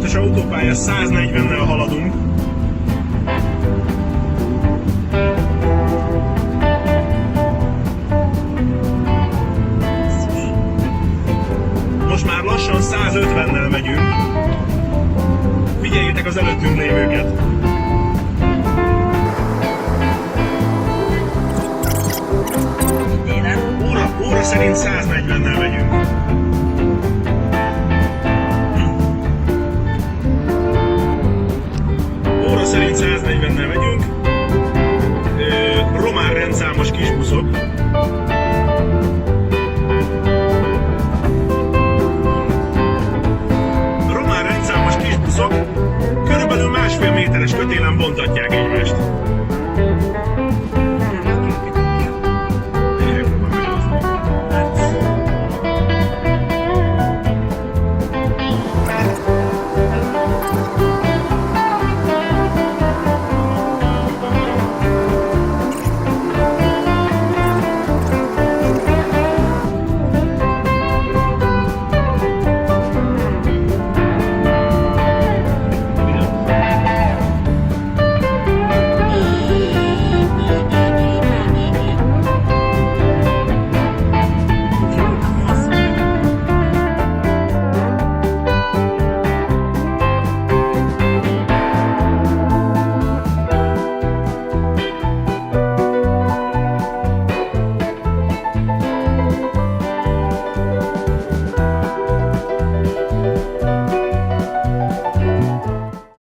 tökéletes autópálya, 140-nel haladunk. Most már lassan 150-nel megyünk. Figyeljétek az előttünk lévőket. Óra szerint 140-nel megyünk. Óra szerint 140-nel megyünk. Román rendszámos kisbuszok.